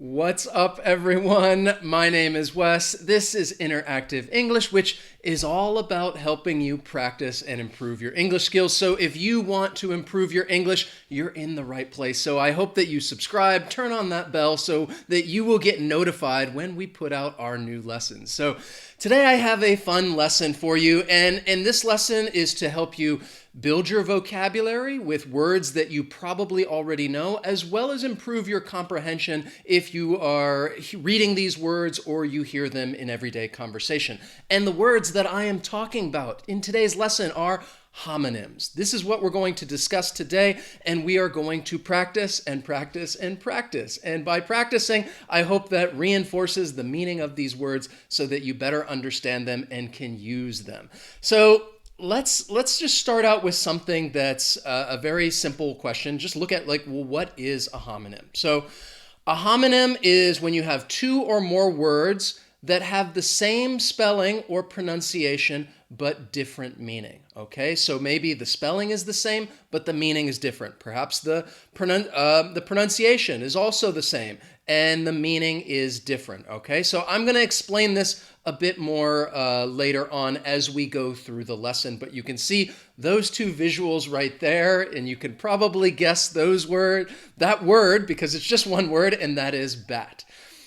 What's up, everyone? My name is Wes. This is Interactive English, which is all about helping you practice and improve your English skills. So if you want to improve your English, you're in the right place. So I hope that you subscribe, turn on that bell so that you will get notified when we put out our new lessons. So today I have a fun lesson for you, and this lesson is to help you build your vocabulary with words that you probably already know, as well as improve your comprehension if you are reading these words or you hear them in everyday conversation. And the words that I am talking about in today's lesson are homonyms. This is what we're going to discuss today, and we are going to practice and practice and practice. And by practicing, I hope that reinforces the meaning of these words so that you better understand them and can use them. So let's just start out with something that's a very simple question. Just look at what is a homonym? So a homonym is when you have two or more words that have the same spelling or pronunciation but different meaning. Okay, so maybe the spelling is the same, but the meaning is different. Perhaps the pronunciation is also the same, and the meaning is different. Okay, so I'm going to explain this a bit more later on as we go through the lesson, but you can see those two visuals right there, and you can probably guess that word because it's just one word, and that is bat.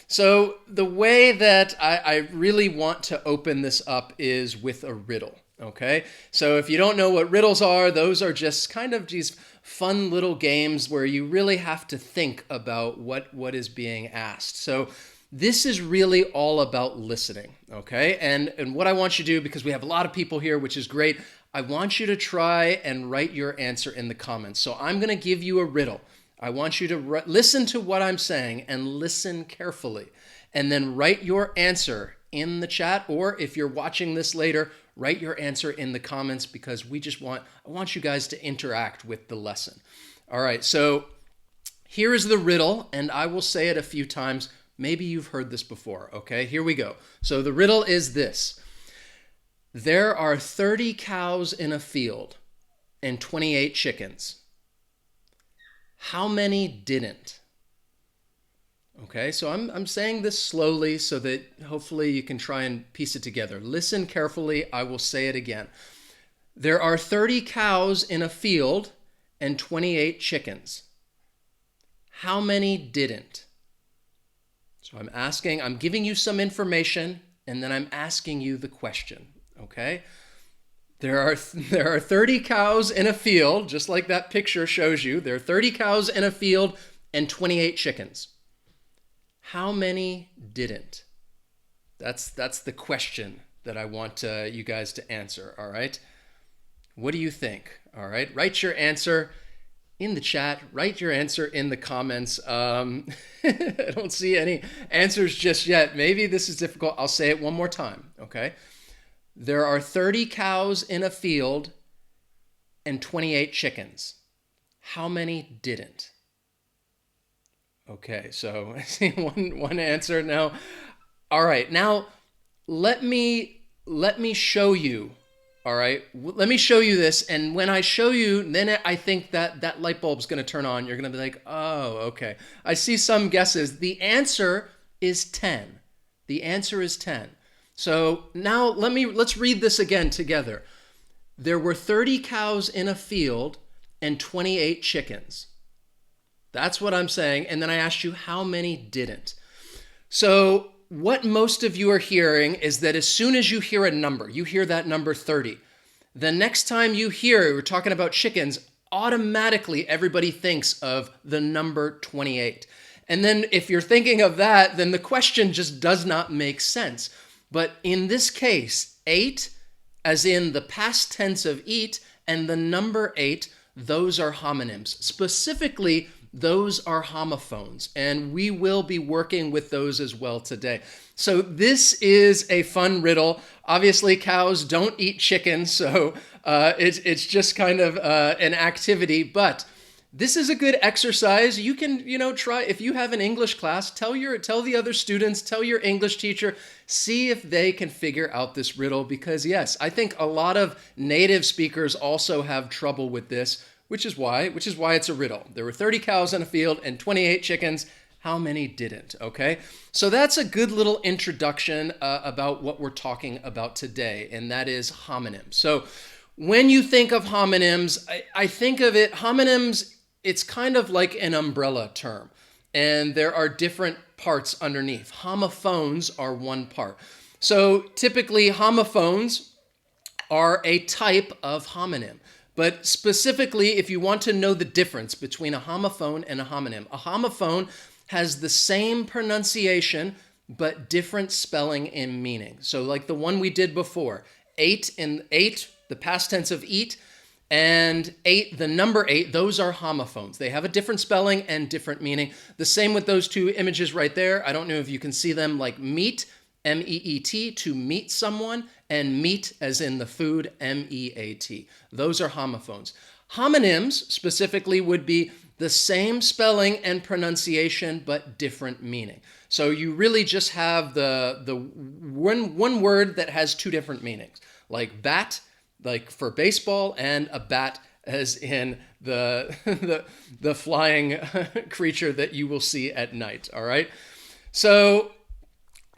So the way that I really want to open this up is with a riddle, okay? So if you don't know what riddles are, those are just kind of these fun little games where you really have to think about what is being asked. So this is really all about listening, okay? And what I want you to do, because we have a lot of people here, which is great, I want you to try and write your answer in the comments. So I'm going to give you a riddle. I want you to listen to what I'm saying and listen carefully, and then write your answer in the chat, or if you're watching this later, write your answer in the comments because I want you guys to interact with the lesson. All right, so here is the riddle, and I will say it a few times. Maybe you've heard this before, okay? Here we go. So the riddle is this. There are 30 cows in a field and 28 chickens. How many didn't? Okay, so I'm saying this slowly so that hopefully you can try and piece it together. Listen carefully. I will say it again. There are 30 cows in a field and 28 chickens. How many didn't? So I'm giving you some information, and then I'm asking you the question, okay? There are 30 cows in a field, just like that picture shows you. There are 30 cows in a field and 28 chickens. How many didn't? That's the question that I want you guys to answer, all right? What do you think? All right, write your answer in the chat. Write your answer in the comments. I don't see any answers just yet. Maybe this is difficult. I'll say it one more time, okay? There are 30 cows in a field and 28 chickens. How many didn't? Okay, so I see one answer now. All right, now let me show you. All right, let me show you this, and when I show you, then I think that light bulb's going to turn on. You're going to be like, oh, okay. I see some guesses. The answer is 10. The answer is 10. So now let's read this again together. There were 30 cows in a field and 28 chickens. That's what I'm saying. And then I asked you how many didn't. So what most of you are hearing is that as soon as you hear a number, you hear that number 30. The next time we're talking about chickens, automatically everybody thinks of the number 28. And then if you're thinking of that, then the question just does not make sense. But in this case, 8, as in the past tense of eat, and the number 8, those are homonyms. Specifically, those are homophones, and we will be working with those as well today. So this is a fun riddle. Obviously, cows don't eat chickens, so it's just kind of an activity, but this is a good exercise. You can, try, if you have an English class, tell the other students, tell your English teacher, see if they can figure out this riddle, because yes, I think a lot of native speakers also have trouble with this, which is why it's a riddle. There were 30 cows in a field and 28 chickens. How many didn't? Okay, so that's a good little introduction about what we're talking about today, and that is homonyms. So when you think of homonyms, I think of homonyms, it's kind of like an umbrella term, and there are different parts underneath. Homophones are one part. So typically homophones are a type of homonym. But specifically, if you want to know the difference between a homophone and a homonym has the same pronunciation, but different spelling and meaning. So like the one we did before, eight, the past tense of eat, and eight, the number eight, those are homophones. They have a different spelling and different meaning. The same with those two images right there. I don't know if you can see them, like meet, M-E-E-T, to meet someone, and meat as in the food, M-E-A-T. Those are homophones. Homonyms specifically would be the same spelling and pronunciation, but different meaning. So you really just have the one word that has two different meanings, like bat, like for baseball, and a bat as in the flying creature that you will see at night, all right? So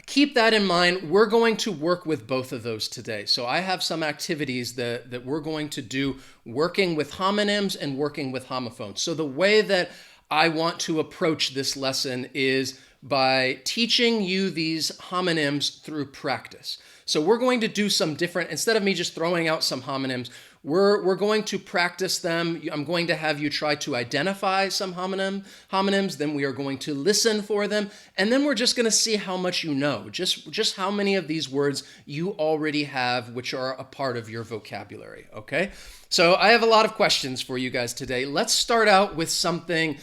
keep that in mind. We're going to work with both of those today. So I have some activities that we're going to do working with homonyms and working with homophones. So the way that I want to approach this lesson is by teaching you these homonyms through practice. So we're going to do some different, instead of me just throwing out some homonyms, we're going to practice them. I'm going to have you try to identify some homonyms, then we are going to listen for them, and then we're just going to see how much you know, just how many of these words you already have, which are a part of your vocabulary, okay? So I have a lot of questions for you guys today. Let's start out with something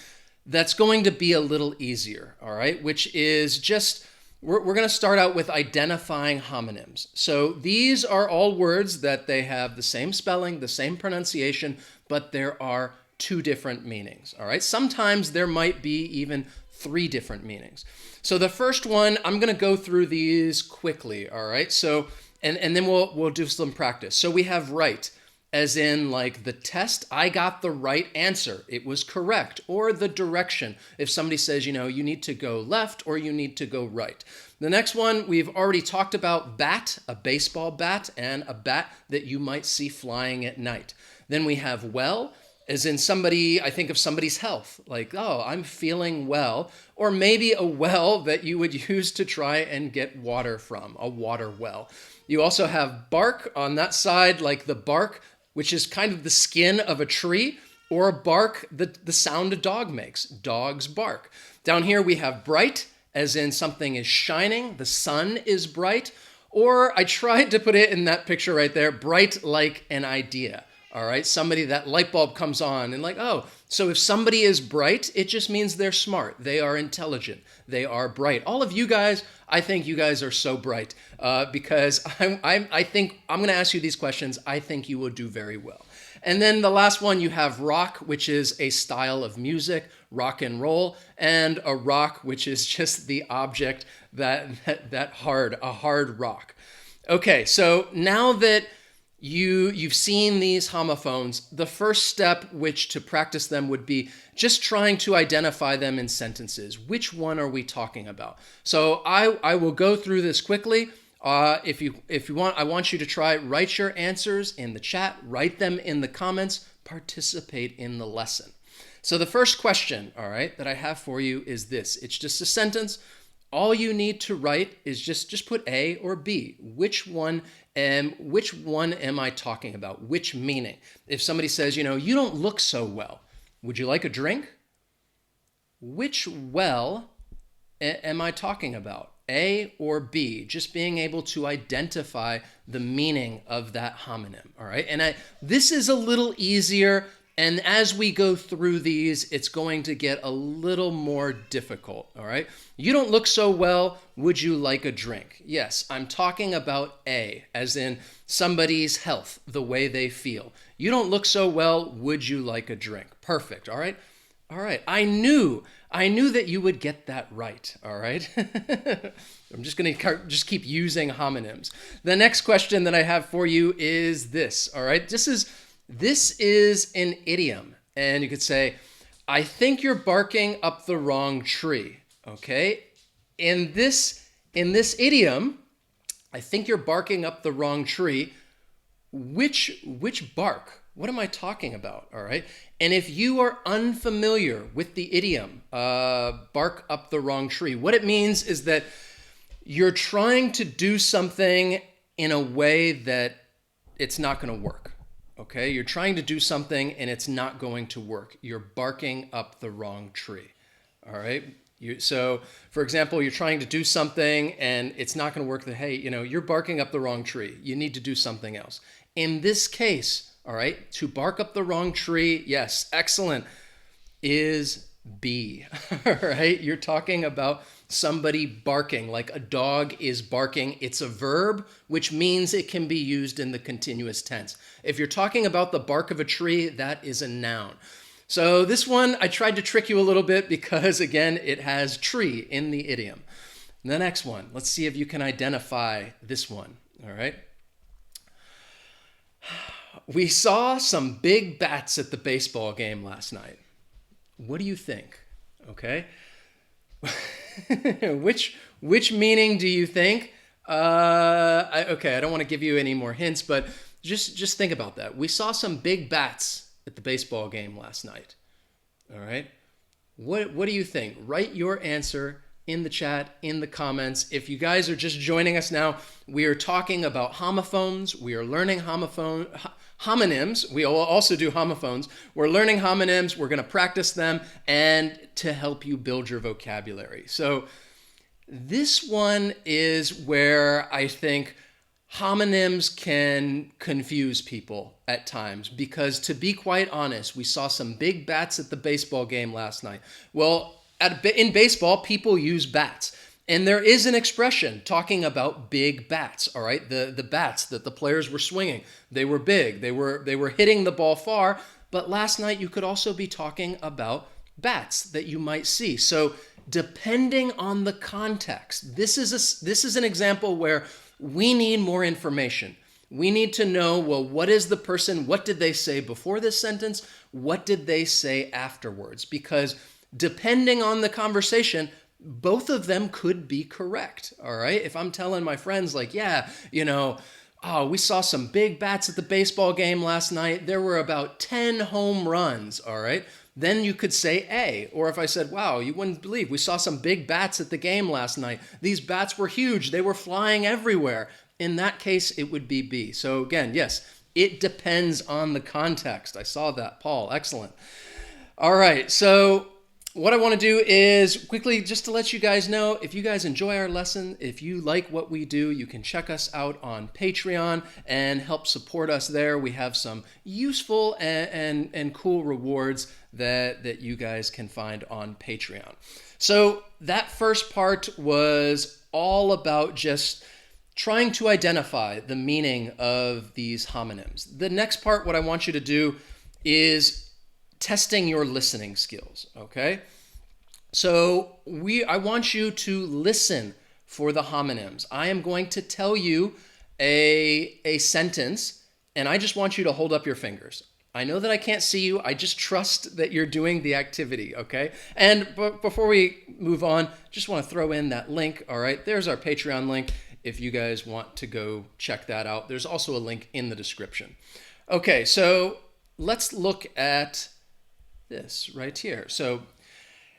that's going to be a little easier, all right? Which is just, we're going to start out with identifying homonyms. So these are all words that they have the same spelling, the same pronunciation, but there are two different meanings, all right? Sometimes there might be even three different meanings. So the first one, I'm going to go through these quickly, all right? So, and then we'll do some practice. So we have right, as in like the test, I got the right answer. It was correct. Or the direction. If somebody says, you need to go left or you need to go right. The next one, we've already talked about bat, a baseball bat, and a bat that you might see flying at night. Then we have well, as in somebody, I think of somebody's health. Like, oh, I'm feeling well. Or maybe a well that you would use to try and get water from, a water well. You also have bark on that side, like the bark, which is kind of the skin of a tree, or a bark, the sound a dog makes. Dogs bark. Down here we have bright, as in something is shining, the sun is bright, or I tried to put it in that picture right there, bright like an idea. All right, somebody, that light bulb comes on and like, oh, so if somebody is bright, it just means they're smart, they are intelligent, they are bright. All of you guys, I think you guys are so bright because I think I'm going to ask you these questions. I think you will do very well. And then the last one, you have rock, which is a style of music, rock and roll, and a rock, which is just the object a hard rock. Okay, so now that you've seen these homophones, the first step which to practice them would be just trying to identify them in sentences. Which one are we talking about? So I will go through this quickly. If you want, I want you to write your answers in the chat, write them in the comments, participate in the lesson. So the first question, all right, that I have for you is this. It's just a sentence. All you need to write is just put A or B. Which one am I talking about? Which meaning? If somebody says, you don't look so well, would you like a drink? Which well am I talking about? A or B? Just being able to identify the meaning of that homonym, all right? And this is a little easier, and as we go through these, it's going to get a little more difficult, all right? You don't look so well, would you like a drink? Yes, I'm talking about A, as in somebody's health, the way they feel. You don't look so well, would you like a drink? Perfect, all right? All right, I knew that you would get that right, all right? I'm just going to just keep using homonyms. The next question that I have for you is this, all right? This is an idiom, and you could say, I think you're barking up the wrong tree. Okay? In this idiom, I think you're barking up the wrong tree. Which bark? What am I talking about? All right. And if you are unfamiliar with the idiom, bark up the wrong tree, what it means is that you're trying to do something in a way that it's not going to work. Okay. You're trying to do something and it's not going to work. You're barking up the wrong tree. All right. So, for example, you're trying to do something and it's not going to work. Hey, you're barking up the wrong tree. You need to do something else. In this case, all right, to bark up the wrong tree, yes, excellent, is be. All right, you're talking about somebody barking, like a dog is barking. It's a verb, which means it can be used in the continuous tense. If you're talking about the bark of a tree, that is a noun. So this one, I tried to trick you a little bit because, again, it has tree in the idiom. The next one, let's see if you can identify this one, all right? We saw some big bats at the baseball game last night. What do you think? Okay. Which meaning do you think? I don't want to give you any more hints, but just think about that. We saw some big bats at the baseball game last night. All right. What do you think? Write your answer in the chat, in the comments. If you guys are just joining us now, we are talking about homophones. We are learning homonyms. We will also do homophones. We're learning homonyms. We're going to practice them and to help you build your vocabulary. So this one is where I think homonyms can confuse people at times because, to be quite honest, we saw some big bats at the baseball game last night. Well, in baseball, people use bats. And there is an expression talking about big bats, all right? The bats that the players were swinging, they were big. They were hitting the ball far. But last night, you could also be talking about bats that you might see. So depending on the context, this is an example where we need more information. We need to know, well, what is the person, what did they say before this sentence? What did they say afterwards? Because depending on the conversation, both of them could be correct, all right? If I'm telling my friends like, yeah, we saw some big bats at the baseball game last night. There were about 10 home runs, all right? Then you could say A. Or if I said, wow, you wouldn't believe, we saw some big bats at the game last night. These bats were huge. They were flying everywhere. In that case, it would be B. So again, yes, it depends on the context. I saw that, Paul. Excellent. All right, so what I want to do is quickly just to let you guys know, if you guys enjoy our lesson, if you like what we do, you can check us out on Patreon and help support us there. We have some useful and cool rewards that you guys can find on Patreon. So that first part was all about just trying to identify the meaning of these homonyms. The next part, what I want you to do is testing your listening skills, okay? So I want you to listen for the homonyms. I am going to tell you a sentence, and I just want you to hold up your fingers. I know that I can't see you. I just trust that you're doing the activity, okay? And before we move on, just want to throw in that link, all right? There's our Patreon link if you guys want to go check that out. There's also a link in the description. Okay, so let's look at this right here. So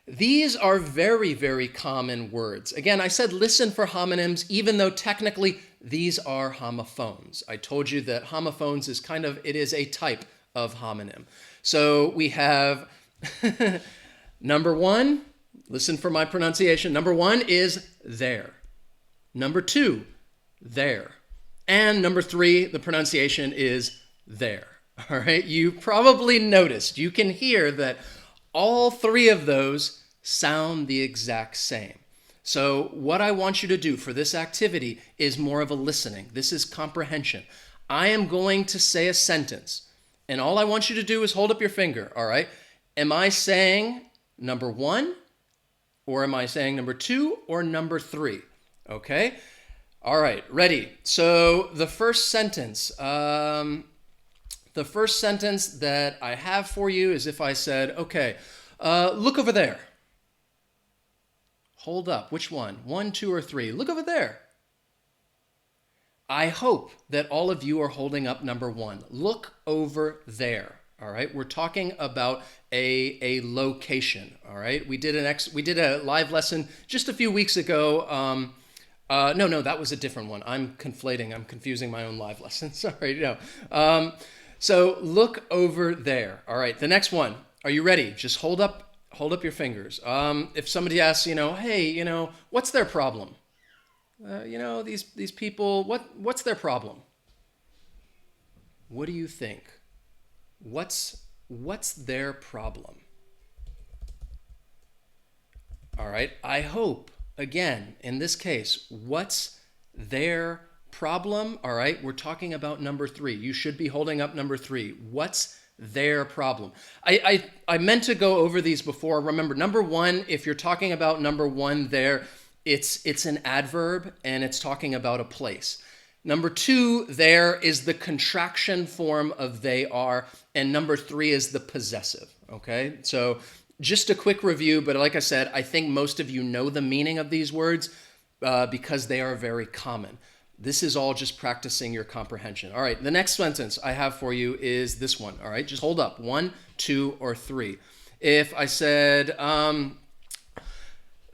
these are very, very common words. Again, I said listen for homonyms, even though technically these are homophones. I told you that homophones is it is a type of homonym. So we have number one, listen for my pronunciation. Number one is there. Number two, there. And number three, the pronunciation is there. All right, you probably noticed, you can hear that all three of those sound the exact same. So what I want you to do for this activity is more of a listening. This is comprehension. I am going to say a sentence, and all I want you to do is hold up your finger, all right? Am I saying number one, or am I saying number two, or number three? Okay? All right, ready. So the first sentence, that I have for you is if I said, okay, look over there. Hold up. Which one? 1, 2, or 3? Look over there. I hope that all of you are holding up number 1. Look over there. All right. We're talking about a location. All right. We did a live lesson just a few weeks ago. No, that was a different one. I'm confusing my own live lesson. Sorry. No. So look over there. All right. The next one. Are you ready? Just hold up your fingers. If somebody asks, hey, what's their problem? These people, what's their problem? What do you think? What's their problem? All right. I hope, again, in this case, what's their problem? All right. We're talking about number 3. You should be holding up number 3. What's their problem? I meant to go over these before. Remember, number 1, if you're talking about number 1 there, it's an adverb and it's talking about a place. Number 2 there is the contraction form of they are, and number 3 is the possessive, okay? So just a quick review, but like I said, I think most of you know the meaning of these words because they are very common. This is all just practicing your comprehension. All right, the next sentence I have for you is this one, all right? Just hold up, 1, 2, or 3. If I said,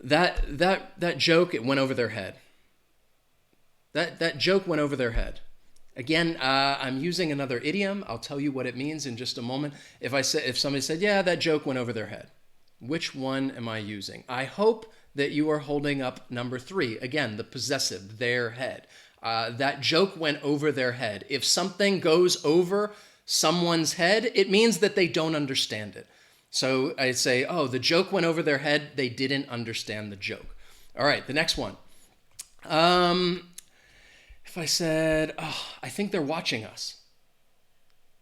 that joke, it went over their head. That joke went over their head. Again, I'm using another idiom. I'll tell you what it means in just a moment. If somebody said, yeah, that joke went over their head, which one am I using? I hope that you are holding up number 3. Again, the possessive, their head. That joke went over their head. If something goes over someone's head, it means that they don't understand it. So I say, oh, the joke went over their head. They didn't understand the joke. All right, the next one. If I said, oh, I think they're watching us.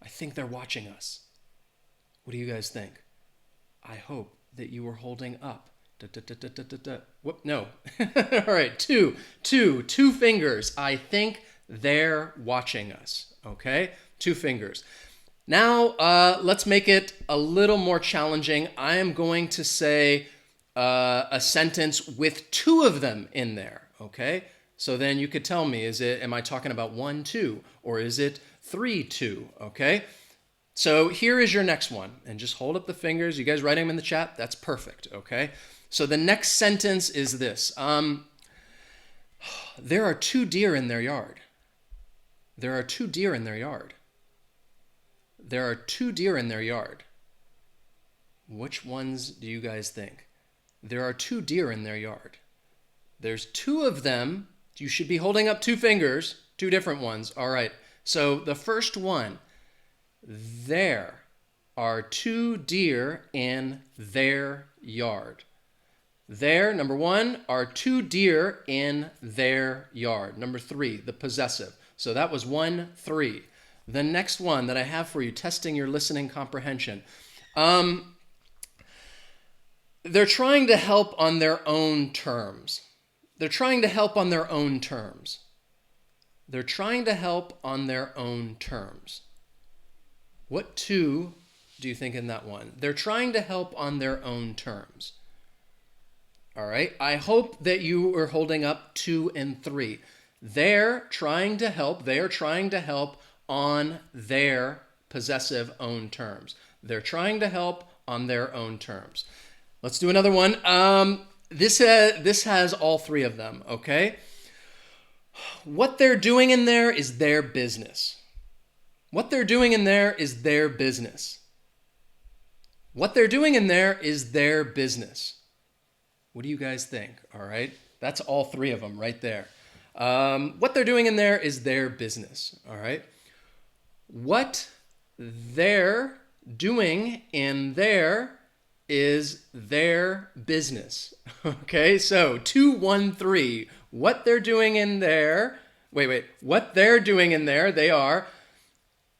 I think they're watching us. What do you guys think? I hope that you were holding up. Whoop, no. All right, two fingers. I think they're watching us. Okay, 2 fingers. Now, let's make it a little more challenging. I am going to say a sentence with 2 of them in there, okay? So then you could tell me, am I talking about 1, 2, or is it 3, 2, okay? So here is your next one, and just hold up the fingers. You guys writing them in the chat? That's perfect, okay? So the next sentence is this. There are 2 deer in their yard. There are 2 deer in their yard. There are 2 deer in their yard. Which ones do you guys think? There are 2 deer in their yard. There's 2 of them. You should be holding up 2 fingers, 2 different ones. All right. So the first one, there are 2 deer in their yard. There, number 1, are 2 deer in their yard. Number 3, the possessive. So that was 1, 3. The next one that I have for you, testing your listening comprehension. They're trying to help on their own terms. They're trying to help on their own terms. They're trying to help on their own terms. What 2 do you think in that one? They're trying to help on their own terms. All right. I hope that you are holding up 2 and 3. They're trying to help. They are trying to help on their possessive own terms. They're trying to help on their own terms. Let's do another one. This has all 3 of them, okay? What they're doing in there is their business. What they're doing in there is their business. What they're doing in there is their business. What do you guys think? All right. That's all 3 of them right there. What they're doing in there is their business. All right. What they're doing in there is their business. Okay. So 2, 1, 3. What they're doing in there. Wait. What they're doing in there, they are.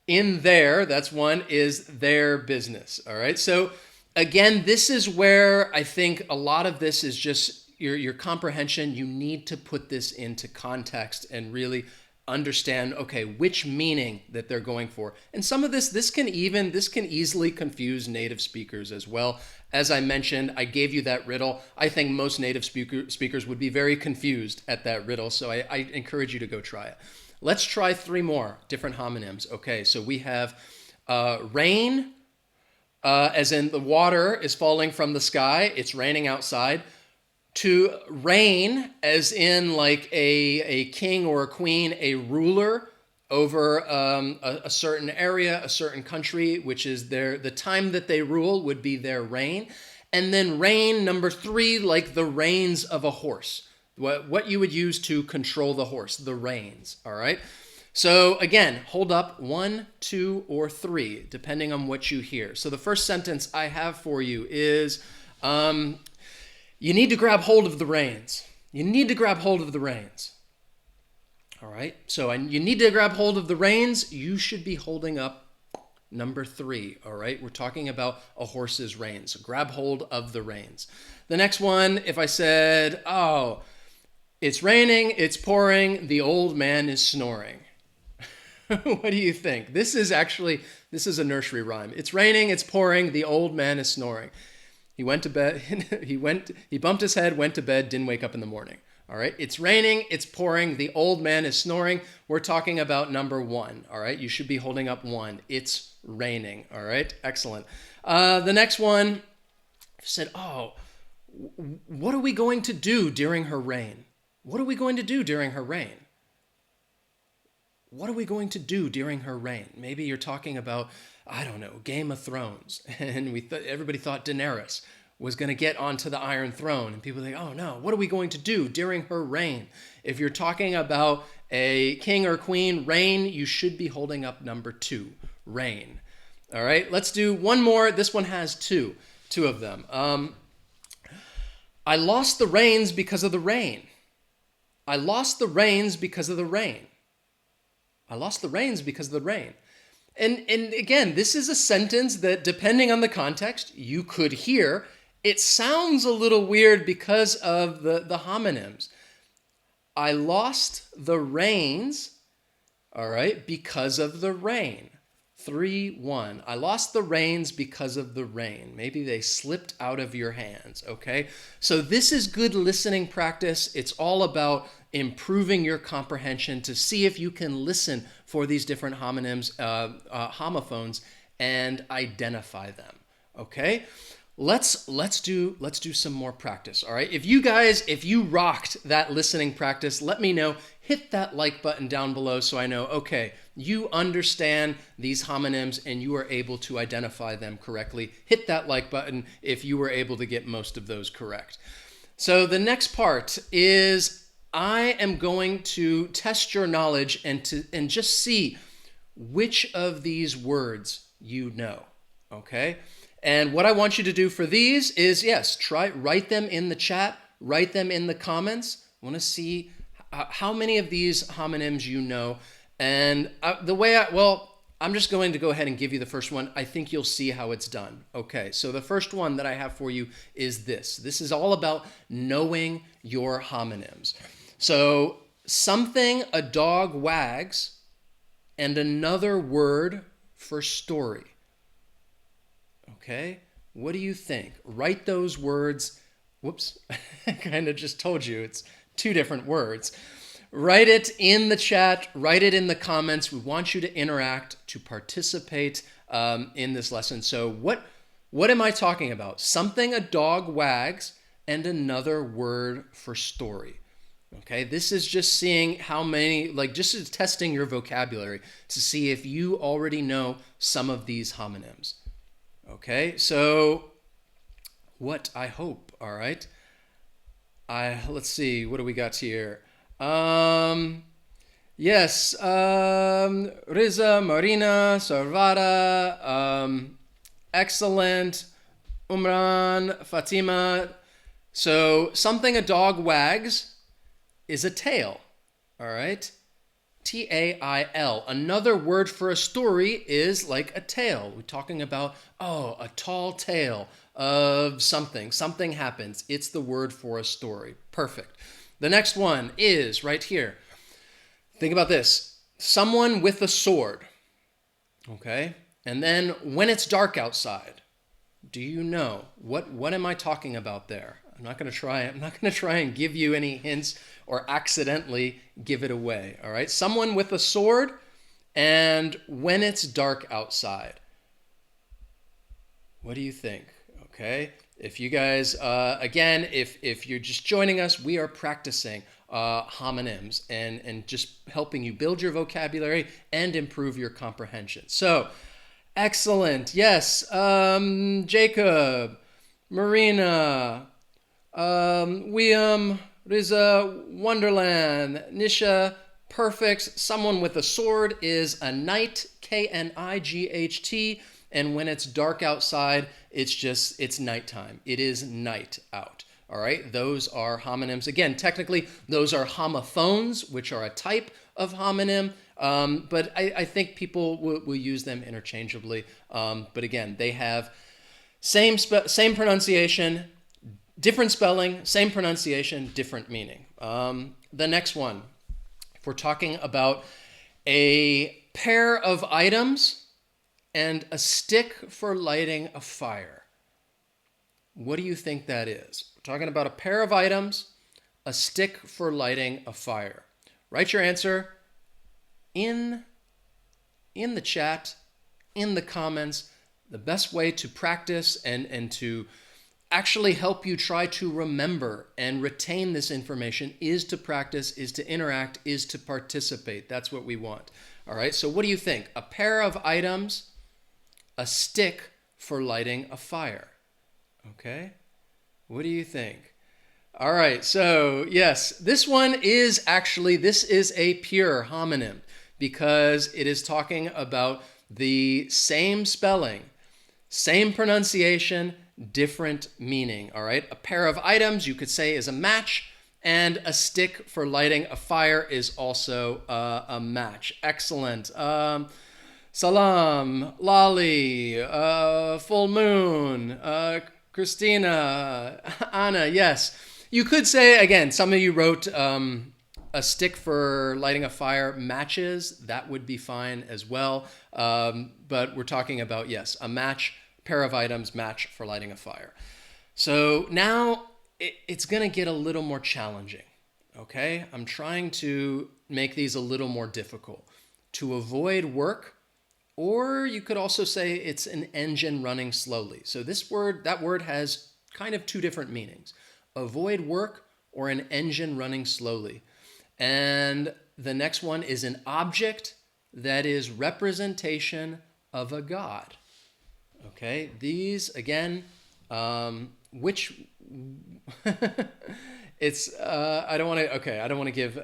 In there, that's 1, is their business. All right. So again, this is where I think a lot of this is just your comprehension. You need to put this into context and really understand, okay, which meaning that they're going for. And some of this can easily confuse native speakers as well. As I mentioned, I gave you that riddle. I think most native speakers would be very confused at that riddle, so I encourage you to go try it. Let's try 3 more different homonyms. Okay, so we have rain, as in the water is falling from the sky, it's raining outside, to reign, as in like a king or a queen, a ruler over a certain area, a certain country, which is the time that they rule would be their reign. And then rein, number 3, like the reins of a horse, what you would use to control the horse, the reins, all right? So again, hold up 1, 2, or 3, depending on what you hear. So the first sentence I have for you is, you need to grab hold of the reins. You need to grab hold of the reins. All right, so you need to grab hold of the reins. You should be holding up number 3, all right? We're talking about a horse's reins. So grab hold of the reins. The next one, if I said, oh, it's raining, it's pouring, the old man is snoring. What do you think? This is a nursery rhyme. It's raining, it's pouring, the old man is snoring. He went to bed, he bumped his head, went to bed, didn't wake up in the morning. All right, it's raining, it's pouring, the old man is snoring. We're talking about number 1. All right, you should be holding up 1. It's raining. All right, excellent. The next one said, oh, what are we going to do during her reign? What are we going to do during her reign? What are we going to do during her reign? Maybe you're talking about, I don't know, Game of Thrones. And everybody thought Daenerys was going to get onto the Iron Throne. And people think, oh no, what are we going to do during her reign? If you're talking about a king or queen reign, you should be holding up number 2, reign. All right, let's do one more. This one has two of them. I lost the reins because of the rain. I lost the reins because of the rain. I lost the reins because of the rain. And again, this is a sentence that, depending on the context, you could hear. It sounds a little weird because of the homonyms. I lost the reins, all right, because of the rain. 3, 1. I lost the reins because of the rain. Maybe they slipped out of your hands, okay? So this is good listening practice. It's all about improving your comprehension to see if you can listen for these different homonyms, homophones, and identify them, okay? Let's do some more practice, all right? If you rocked that listening practice, let me know. Hit that like button down below so I know, okay, you understand these homonyms and you are able to identify them correctly. Hit that like button if you were able to get most of those correct. So the next part is I am going to test your knowledge and just see which of these words you know, okay? And what I want you to do for these is, yes, write them in the chat, write them in the comments. I want to see how many of these homonyms you know. And I'm just going to go ahead and give you the first one. I think you'll see how it's done. Okay, so the first one that I have for you is this. This is all about knowing your homonyms. So something a dog wags and another word for story. Okay, what do you think? Write those words. Whoops, I kind of just told you it's 2 different words. Write it in the chat, write it in the comments. We want you to interact, to participate in this lesson. So what am I talking about? Something a dog wags and another word for story. Okay, this is just seeing how many, just testing your vocabulary to see if you already know some of these homonyms. Okay, so what I hope, all right. Let's see, what do we got here? Yes, Riza, Marina, Sarvara, excellent, Umran, Fatima. So something a dog wags is a tail, all right? Tail. Another word for a story is like a tale. We're talking about, a tall tale of something. Something happens. It's the word for a story. Perfect. The next one is right here. Think about this. Someone with a sword. Okay? And then when it's dark outside, do you know what am I talking about there? I'm not going to try and give you any hints or accidentally give it away. All right? Someone with a sword and when it's dark outside. What do you think? Okay? If you guys, again, if you're just joining us, we are practicing homonyms and just helping you build your vocabulary and improve your comprehension. So, excellent. Yes, Jacob, Marina, William, Riza, Wonderland, Nisha, perfect. Someone with a sword is a knight, Knight. And when it's dark outside, it's nighttime. It is night out. All right, those are homonyms. Again, technically, those are homophones, which are a type of homonym. But I think people will use them interchangeably. But again, they have same pronunciation, different spelling, same pronunciation, different meaning. The next one, if we're talking about a pair of items and a stick for lighting a fire. What do you think that is? We're talking about a pair of items, a stick for lighting a fire. Write your answer in the chat, in the comments. The best way to practice and to actually help you try to remember and retain this information is to practice, is to interact, is to participate. That's what we want. All right, so what do you think? A pair of items, a stick for lighting a fire. Okay? What do you think? All right, so yes, this is a pure homonym because it is talking about the same spelling, same pronunciation, different meaning. All right, a pair of items you could say is a match, and a stick for lighting a fire is also a match. Excellent. Salam, Lali, Full Moon, Christina, Anna, yes. You could say, again, some of you wrote a stick for lighting a fire matches. That would be fine as well. But we're talking about, yes, a match, pair of items, match for lighting a fire. So now it's going to get a little more challenging, okay? I'm trying to make these a little more difficult. To avoid work, or you could also say it's an engine running slowly. So that word has kind of two different meanings. Avoid work or an engine running slowly. And the next one is an object that is representation of a god. Okay, these again, which it's I don't want to give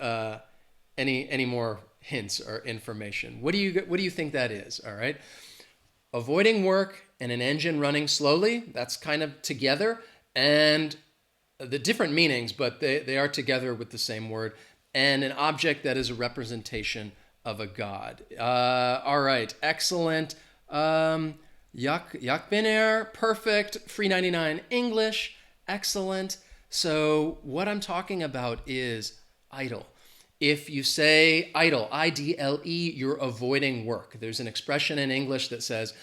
any more hints or information. What do you think that is? All right, avoiding work and an engine running slowly. That's kind of together, and the different meanings, but they are together with the same word. And an object that is a representation of a god. All right, excellent. Yakbiner, perfect. Free 99 English, excellent. So what I'm talking about is idle. If you say idle, I-D-L-E, you're avoiding work. There's an expression in English that says,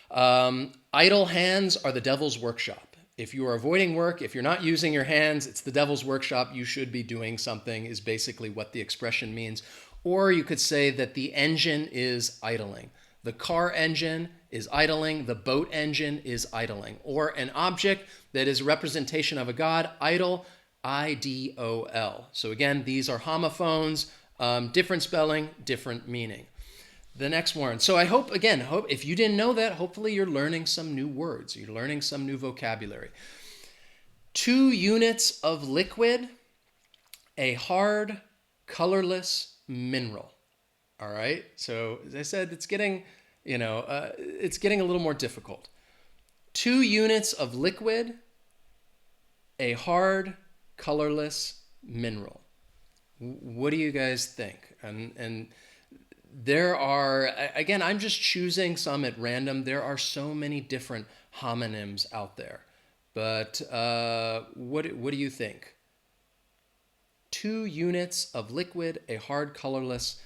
idle hands are the devil's workshop. If you are avoiding work, if you're not using your hands, it's the devil's workshop. You should be doing something is basically what the expression means. Or you could say that the engine is idling. The car engine is idling. The boat engine is idling. Or an object that is a representation of a god, idol, I-D-O-L. So again, these are homophones, different spelling, different meaning. The next one. So I hope if you didn't know that, hopefully you're learning some new words. You're learning some new vocabulary. 2 units of liquid, a hard, colorless mineral. All right. So as I said, it's getting a little more difficult. 2 units of liquid, a hard, colorless mineral. What do you guys think? And there are, again, I'm just choosing some at random. There are so many different homonyms out there. But what do you think? 2 units of liquid, a hard, colorless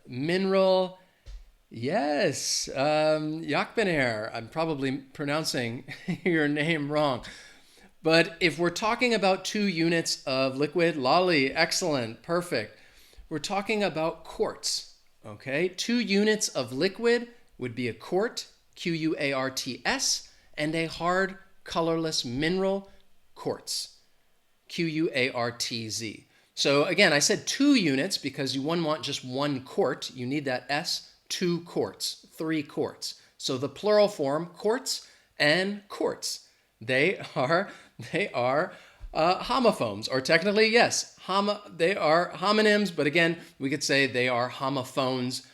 mineral. Yes, Yakbener. I'm probably pronouncing your name wrong. But if we're talking about 2 units of liquid, Lali, excellent, perfect. We're talking about quarts, okay? 2 units of liquid would be a quart, Quarts, and a hard, colorless mineral, quartz, Quartz. So again, I said 2 units because you wouldn't want just 1 quart. You need that S, 2 quarts, 3 quarts. So the plural form, quarts and quarts, they are homophones, or technically, yes, they are homonyms, but again, we could say they are homophones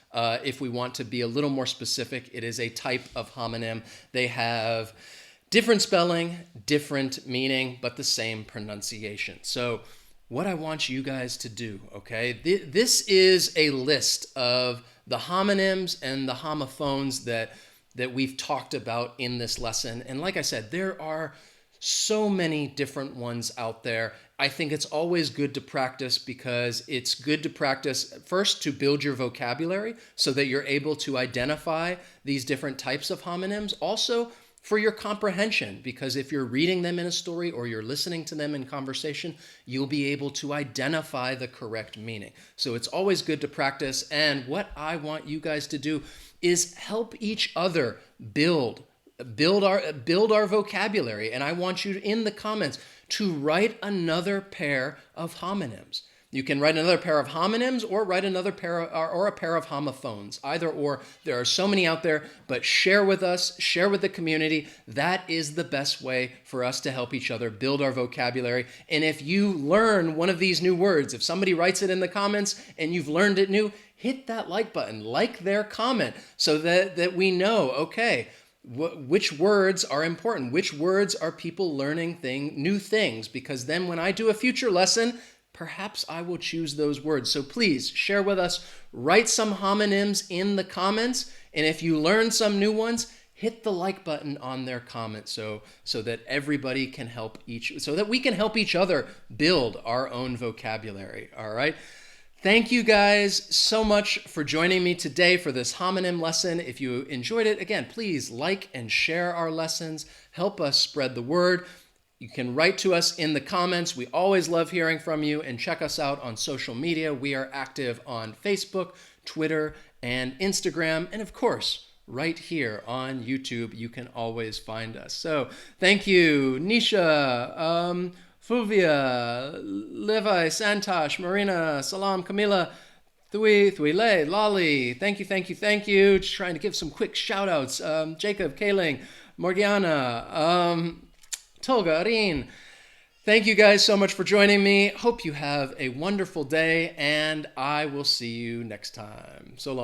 if we want to be a little more specific. It is a type of homonym. They have different spelling, different meaning, but the same pronunciation. So what I want you guys to do, okay, this is a list of the homonyms and the homophones that we've talked about in this lesson. And like I said, there are so many different ones out there. I think it's always good to practice because it's good to practice first to build your vocabulary so that you're able to identify these different types of homonyms. Also for your comprehension, because if you're reading them in a story or you're listening to them in conversation, you'll be able to identify the correct meaning. So it's always good to practice. And what I want you guys to do is help each other build our vocabulary. And I want you in the comments to write another pair of homonyms. You can write another pair of homonyms or write another pair or a pair of homophones. Either or. There are so many out there, but share with us, share with the community. That is the best way for us to help each other build our vocabulary. And if you learn one of these new words, if somebody writes it in the comments and you've learned it new, hit that like button, like their comment, so that we know, okay, which words are important, which words are people learning new things, because then when I do a future lesson, perhaps I will choose those words. So please share with us, write some homonyms in the comments, and if you learn some new ones, hit the like button on their comment so that everybody can so that we can help each other build our own vocabulary. All right. Thank you guys so much for joining me today for this homonym lesson. If you enjoyed it, again, please like and share our lessons. Help us spread the word. You can write to us in the comments. We always love hearing from you, and check us out on social media. We are active on Facebook, Twitter, and Instagram. And of course, right here on YouTube, you can always find us. So thank you, Nisha, Fulvia, Levi, Santosh, Marina, Salam, Camila, Thuile, Lolly. Thank you. Just trying to give some quick shout outs. Jacob, Kaling, Morgiana, Tolga, Arin. Thank you guys so much for joining me. Hope you have a wonderful day, and I will see you next time. So long.